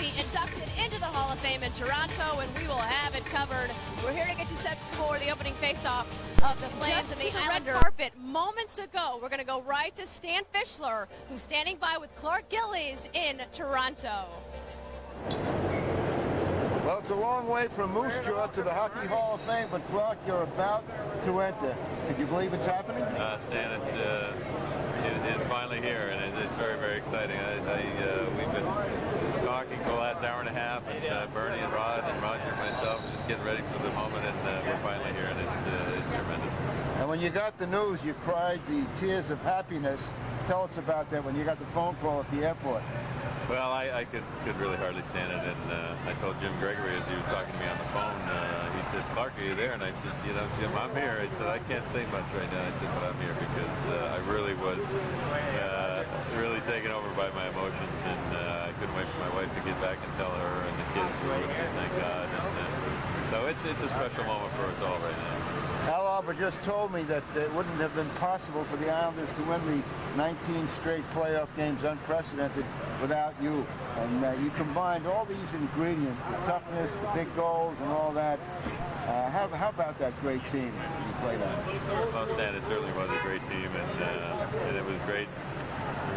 be inducted into the Hall of Fame in Toronto, and we will have it covered. We're here to get you set for the opening face-off of the Flames and the red carpet moments ago. We're going to go right to Stan Fischler, who's standing by with Clark Gillies in Toronto. Well, it's a long way from Moose Jaw to the Hockey Hall of Fame, but Clark, you're about to enter. Can you believe it's happening? Stan, it's finally here, and it's very, very exciting. We've been talking for the last hour and a half, and Bernie and Rod and Roger and myself are just getting ready for the moment, and we're finally here, and it's tremendous. And when you got the news, you cried the tears of happiness. Tell us about that when you got the phone call at the airport. Well, I could really hardly stand it, and I told Jim Gregory as he was talking to me on the phone, he said, "Clark, are you there?" And I said, "You know, Jim, I'm here." I said, "I can't say much right now." I said, "But I'm here," because I really was really taken over by my emotions, and I couldn't wait for my wife to get back and tell her and the kids who were with me, thank God. And, so it's a special moment for us all right now. Al Arbour just told me that it wouldn't have been possible for the Islanders to win the 19 straight playoff games unprecedented without you. And you combined all these ingredients, the toughness, the big goals, and all that. How about that great team you played on? Well, Stan, it certainly was a great team, and it was great.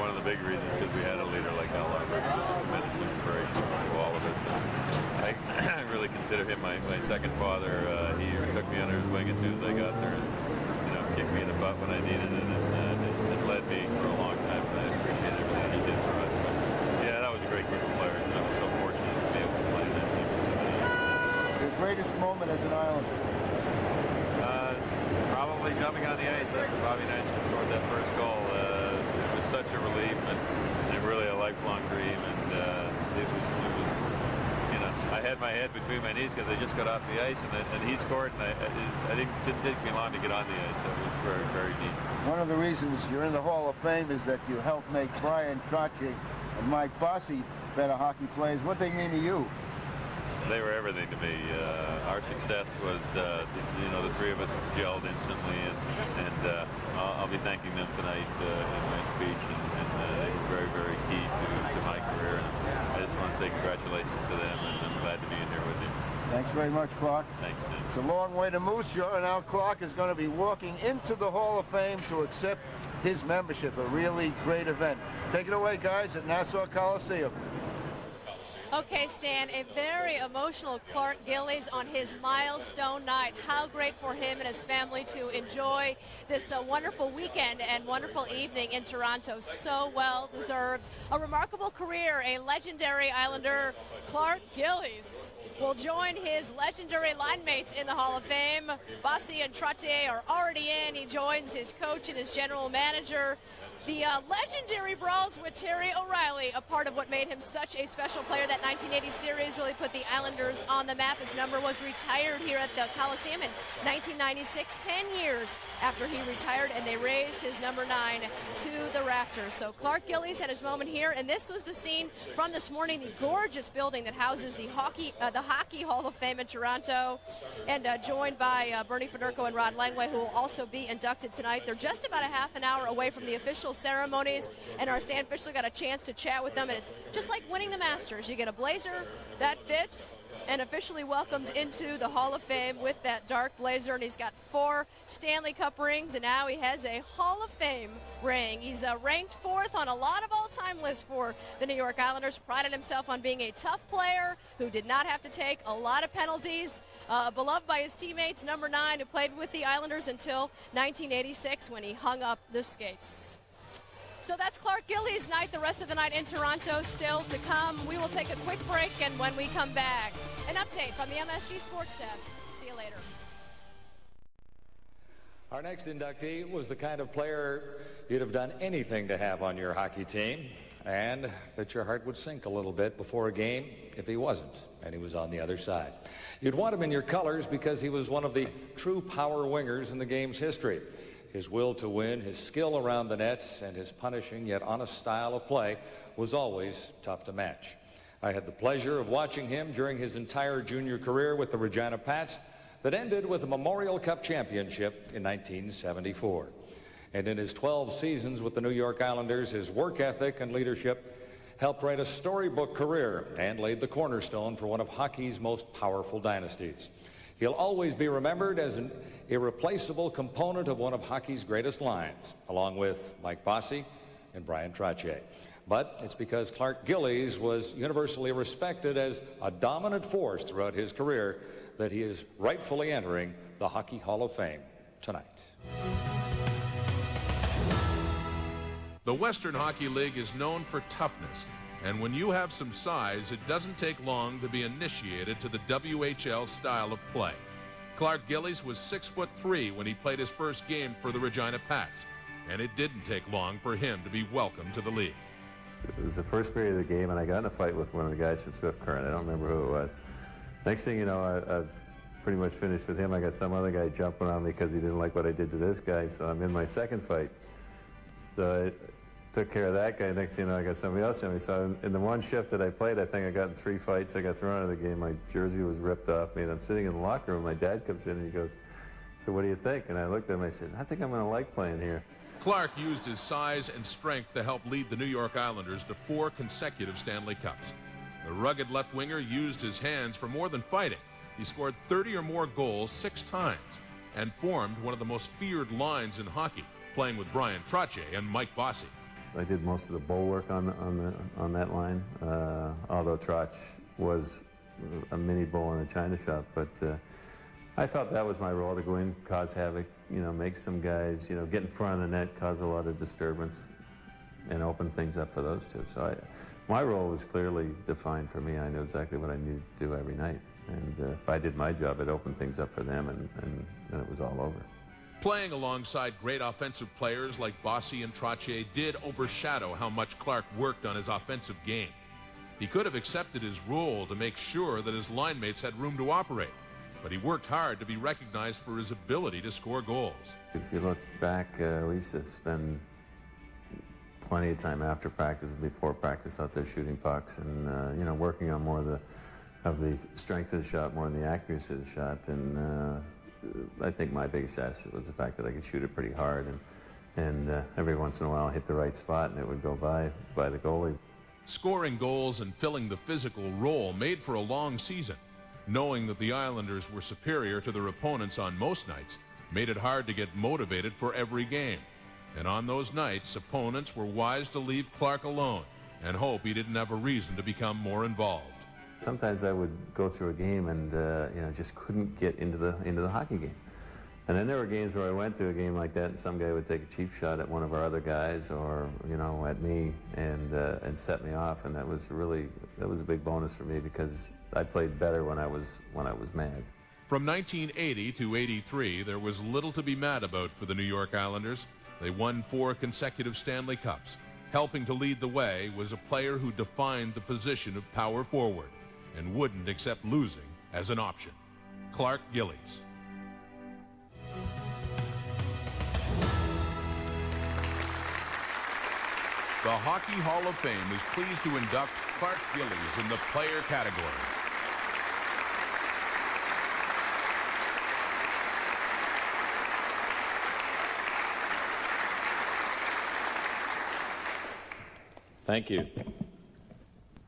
One of the big reasons because we had a leader like Al Arbour, tremendous inspiration to all of us. And I really consider him my second father. He took me under his wing as soon as I got there, and kicked me in the butt when I needed it, and it led me for a long time. And I appreciate everything he did for us. But, yeah, that was a great group of players, and I was so fortunate to be able to play in that team for so many years. Your greatest moment as an Islander? Probably jumping on the ice after Bobby Knighton scored that first goal. It was such a relief and really a lifelong dream, and it was I had my head between my knees because I just got off the ice, and he scored, and it didn't take me long to get on the ice, so it was very, very neat. One of the reasons you're in the Hall of Fame is that you helped make Brian Trottier and Mike Bossy better hockey players. What they mean to you? They were everything to me. Our success was, the three of us gelled instantly, and I'll be thanking them tonight in my speech, and they were very, very key to my career. And I just want to say congratulations to them, and I'm glad to be in here with you. Thanks very much, Clark. Thanks, Tim. It's a long way to Moose Jaw, and now Clark is going to be walking into the Hall of Fame to accept his membership. A really great event. Take it away, guys, at Nassau Coliseum. Okay, Stan, a very emotional Clark Gillies on his milestone night. How great for him and his family to enjoy this wonderful weekend and wonderful evening in Toronto. So well deserved. A remarkable career, a legendary Islander, Clark Gillies, will join his legendary line mates in the Hall of Fame. Bossy and Trottier are already in. He joins his coach and his general manager. The legendary brawls with Terry O'Reilly, a part of what made him such a special player. That 1980 series really put the Islanders on the map. His number was retired here at the Coliseum in 1996, 10 years after he retired, and they raised his number 9 to the rafters. So Clark Gillies had his moment here, and this was the scene from this morning, the gorgeous building that houses the Hockey Hall of Fame in Toronto, and joined by Bernie Federko and Rod Langway, who will also be inducted tonight. They're just about a half an hour away from the official ceremonies, and our Stan Fischler got a chance to chat with them, and it's just like winning the Masters. You get a blazer that fits, and officially welcomed into the Hall of Fame with that dark blazer, and he's got 4 Stanley Cup rings, and now he has a Hall of Fame ring. He's ranked 4th on a lot of all-time lists for the New York Islanders. Prided himself on being a tough player who did not have to take a lot of penalties. Beloved by his teammates, number 9, who played with the Islanders until 1986 when he hung up the skates. So that's Clark Gillies' night. The rest of the night in Toronto still to come. We will take a quick break, and when we come back, an update from the MSG Sports Desk. See you later. Our next inductee was the kind of player you'd have done anything to have on your hockey team, and that your heart would sink a little bit before a game if he wasn't, and he was on the other side. You'd want him in your colors because he was one of the true power wingers in the game's history. His will to win, his skill around the nets, and his punishing yet honest style of play was always tough to match. I had the pleasure of watching him during his entire junior career with the Regina Pats that ended with a Memorial Cup championship in 1974. And in his 12 seasons with the New York Islanders, his work ethic and leadership helped write a storybook career, and laid the cornerstone for one of hockey's most powerful dynasties. He'll always be remembered as an irreplaceable component of one of hockey's greatest lines, along with Mike Bossy and Brian Trottier. But it's because Clark Gillies was universally respected as a dominant force throughout his career that he is rightfully entering the Hockey Hall of Fame tonight. The Western Hockey League is known for toughness, and when you have some size, it doesn't take long to be initiated to the WHL style of play. Clark Gillies was 6'3" when he played his first game for the Regina Pats, and it didn't take long for him to be welcomed to the league. It was the first period of the game, and I got in a fight with one of the guys from Swift Current. I don't remember who it was. Next thing you know, I've pretty much finished with him. I got some other guy jumping on me because he didn't like what I did to this guy, so I'm in my second fight. So I took care of that guy. Next thing you know, I got somebody else on me. So in the one shift that I played, I think I got in 3 fights. I got thrown out of the game. My jersey was ripped off me, and I'm sitting in the locker room. My dad comes in, and he goes, "So what do you think?" And I looked at him, I said, "I think I'm going to like playing here." Clark used his size and strength to help lead the New York Islanders to 4 consecutive Stanley Cups. The rugged left winger used his hands for more than fighting. He scored 30 or more goals 6 times and formed one of the most feared lines in hockey, playing with Brian Trottier and Mike Bossy. I did most of the bull work on that line, although Trotch was a mini bull in a china shop. But I felt that was my role, to go in, cause havoc, make some guys, get in front of the net, cause a lot of disturbance, and open things up for those two. So my role was clearly defined for me. I knew exactly what I needed to do every night. And if I did my job, it opened things up for them, and then it was all over. Playing alongside great offensive players like Bossy and Trottier did overshadow how much Clark worked on his offensive game. He could have accepted his role to make sure that his line mates had room to operate, but he worked hard to be recognized for his ability to score goals. If you look back, we used to spend plenty of time after practice and before practice out there shooting pucks and working on more of the strength of the shot more than the accuracy of the shot. And I think my biggest asset was the fact that I could shoot it pretty hard, and every once in a while hit the right spot and it would go by the goalie. Scoring goals and filling the physical role made for a long season. Knowing that the Islanders were superior to their opponents on most nights made it hard to get motivated for every game. And on those nights, opponents were wise to leave Clark alone and hope he didn't have a reason to become more involved. Sometimes I would go through a game and just couldn't get into the hockey game. And then there were games where I went to a game like that and some guy would take a cheap shot at one of our other guys or at me and set me off, and that was a big bonus for me because I played better when I was mad. From 1980 to 83, there was little to be mad about for the New York Islanders. They won 4 consecutive Stanley Cups. Helping to lead the way was a player who defined the position of power forward and wouldn't accept losing as an option. Clark Gillies. The Hockey Hall of Fame is pleased to induct Clark Gillies in the player category. Thank you.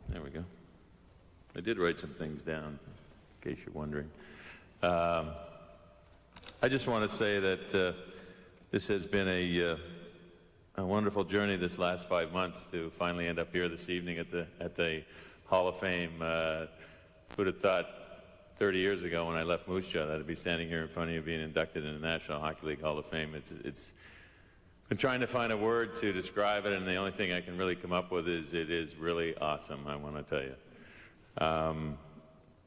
There we go. I did write some things down, in case you're wondering. I just want to say that this has been a wonderful journey this last 5 months to finally end up here this evening at the Hall of Fame. Who'd have thought 30 years ago when I left Moose Jaw that I'd be standing here in front of you being inducted in the National Hockey League Hall of Fame. It's been trying to find a word to describe it, and the only thing I can really come up with is it is really awesome, I want to tell you.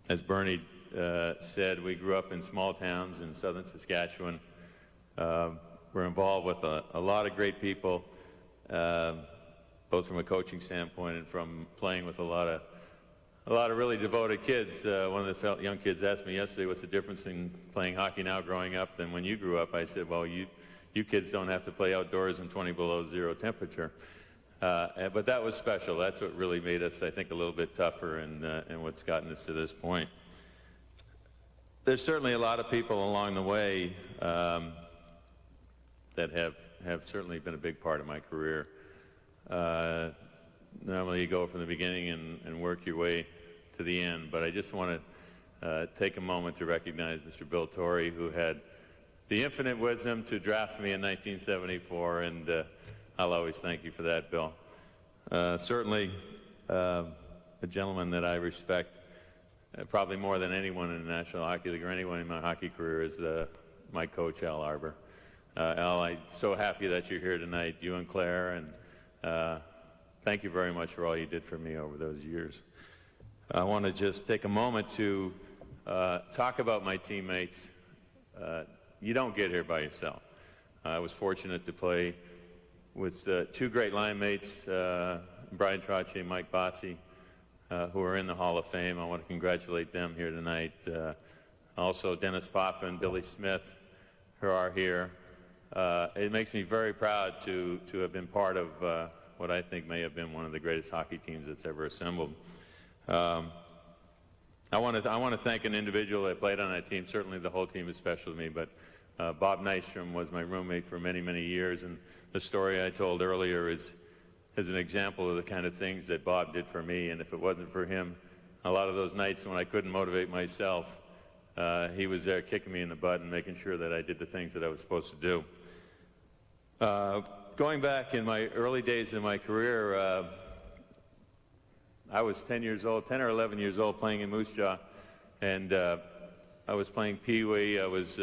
As Bernie said, we grew up in small towns in southern Saskatchewan. We're involved with a lot of great people, both from a coaching standpoint and from playing with a lot of really devoted kids. One of the young kids asked me yesterday, what's the difference in playing hockey now growing up than when you grew up? I said, well, you kids don't have to play outdoors in 20 below zero temperature. But that was special. That's what really made us, I think, a little bit tougher and what's gotten us to this point. There's certainly a lot of people along the way that have certainly been a big part of my career. normally you go from the beginning and work your way to the end, but I just want to take a moment to recognize Mr. Bill Torrey, who had the infinite wisdom to draft me in 1974, and I'll always thank you for that, Bill. Certainly a gentleman that I respect probably more than anyone in the National Hockey League or anyone in my hockey career is my coach, Al Arbour. Al, I'm so happy that you're here tonight, you and Claire, and thank you very much for all you did for me over those years. I want to just take a moment to talk about my teammates. You don't get here by yourself. I was fortunate to play with two great line mates, Brian Trottier and Mike Bossy, who are in the Hall of Fame. I want to congratulate them here tonight. Also Dennis Poffin and Billy Smith, who are here. It makes me very proud to have been part of what I think may have been one of the greatest hockey teams that's ever assembled. I want to thank an individual that played on that team. Certainly the whole team is special to me, but Bob Nystrom was my roommate for many, many years, and the story I told earlier is an example of the kind of things that Bob did for me, and if it wasn't for him, a lot of those nights when I couldn't motivate myself, he was there kicking me in the butt and making sure that I did the things that I was supposed to do. Going back in my early days in my career, I was 10 or 11 years old playing in Moose Jaw, and I was playing Pee-wee. I was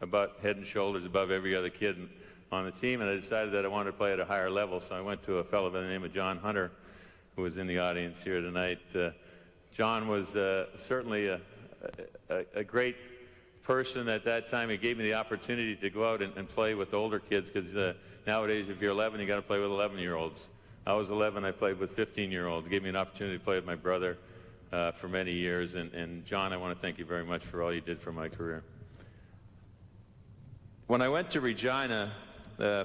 about head and shoulders above every other kid on the team, and I decided that I wanted to play at a higher level, so I went to a fellow by the name of John Hunter, who was in the audience here tonight. John was certainly a great person at that time. He gave me the opportunity to go out and play with older kids, because nowadays if you're 11, you got to play with 11-year-olds. I was 11, I played with 15-year-olds. Gave me an opportunity to play with my brother for many years, and John, I want to thank you very much for all you did for my career. When I went to Regina,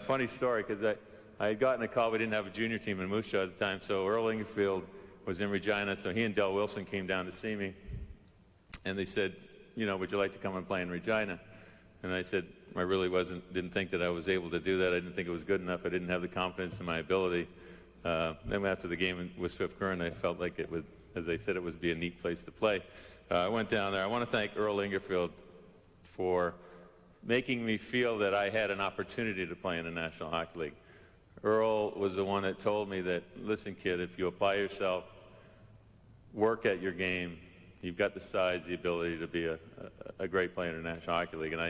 funny story, because I had gotten a call. We didn't have a junior team in Moose Jaw at the time, so Earl Ingerfield was in Regina, so he and Del Wilson came down to see me, and they said, you know, would you like to come and play in Regina? And I said, I really didn't think that I was able to do that. I didn't think it was good enough. I didn't have the confidence in my ability. Then after the game with Swift Current, I felt like it would, as they said, it would be a neat place to play. I went down there. I want to thank Earl Ingerfield for making me feel that I had an opportunity to play in the National Hockey League. Earl was the one that told me that, listen, kid, if you apply yourself, work at your game, you've got the size, the ability to be a great player in the National Hockey League. And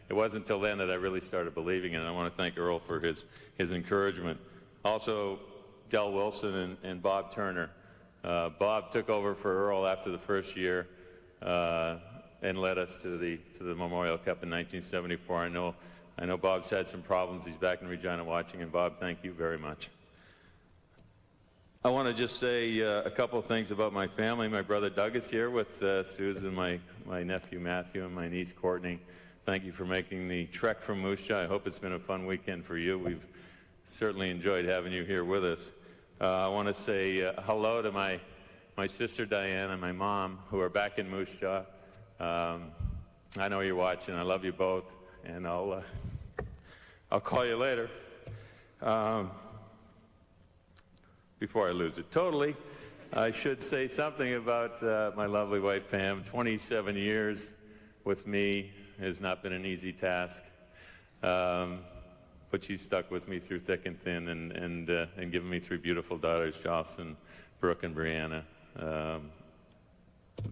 it wasn't until then that I really started believing in it. And I want to thank Earl for his encouragement. Also, Del Wilson and Bob Turner. Bob took over for Earl after the first year and led us to the Memorial Cup in 1974. I know Bob's had some problems. He's back in Regina watching, and Bob, thank you very much. I want to just say a couple of things about my family. My brother Doug is here with Susan, my nephew Matthew, and my niece Courtney. Thank you for making the trek from Moose Jaw. I hope it's been a fun weekend for you. We've certainly enjoyed having you here with us. I want to say hello to my sister Diane and my mom, who are back in Moose Jaw. I know you're watching. I love you both, and I'll call you later. Before I lose it totally, I should say something about my lovely wife Pam. 27 years with me has not been an easy task, but she's stuck with me through thick and thin, and given me three beautiful daughters, Jocelyn, Brooke, and Brianna.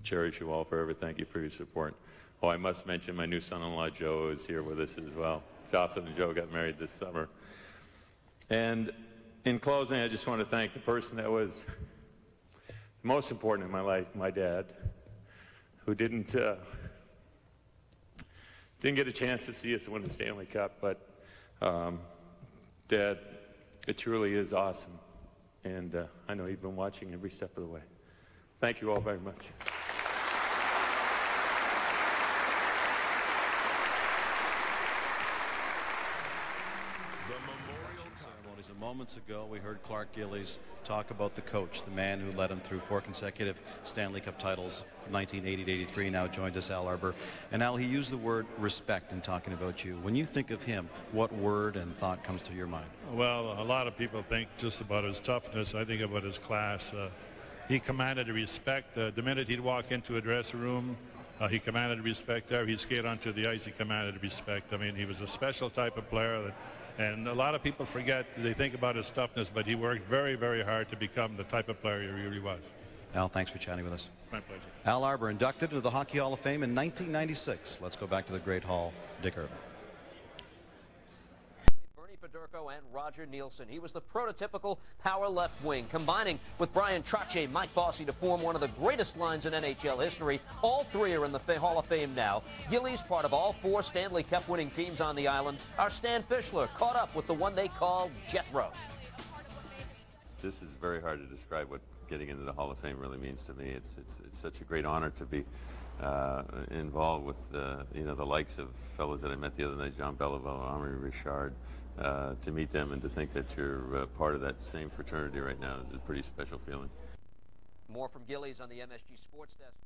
Cherish you all forever. Thank you for your support. Oh, I must mention my new son-in-law Joe is here with us as well. Jocelyn and Joe got married this summer. And in closing, I just want to thank the person that was the most important in my life, my dad, who didn't get a chance to see us win the Stanley Cup, but Dad, it truly is awesome, and I know you've been watching every step of the way. Thank you all very much. The Memorial ceremonies. And moments ago, we heard Clark Gillies talk about the coach, the man who led him through 4 consecutive Stanley Cup titles, 1980 to 83. Now joined us, Al Arbour. And Al, he used the word respect in talking about you. When you think of him, what word and thought comes to your mind? Well, a lot of people think just about his toughness. I think about his class. He commanded respect. The minute he'd walk into a dressing room, he commanded respect there. He'd skate onto the ice, he commanded respect. I mean, he was a special type of player. And a lot of people forget, they think about his toughness, but he worked very, very hard to become the type of player he really was. Al, thanks for chatting with us. My pleasure. Al Arbour, inducted into the Hockey Hall of Fame in 1996. Let's go back to the Great Hall. Dick Irvin. Fedorko and Roger Nielsen. He was the prototypical power left wing, combining with Brian Trottier, Mike Bossy to form one of the greatest lines in NHL history. All three are in the Hall of Fame now. Gillies, part of all 4 Stanley Cup winning teams on the island. Our Stan Fischler caught up with the one they call Jethro. This is very hard to describe what getting into the Hall of Fame really means to me. It's such a great honor to be involved with the likes of fellows that I met the other night, Jean Beliveau, Henri Richard. To meet them and to think that you're part of that same fraternity right now is a pretty special feeling. More from Gillies on the MSG Sports Desk.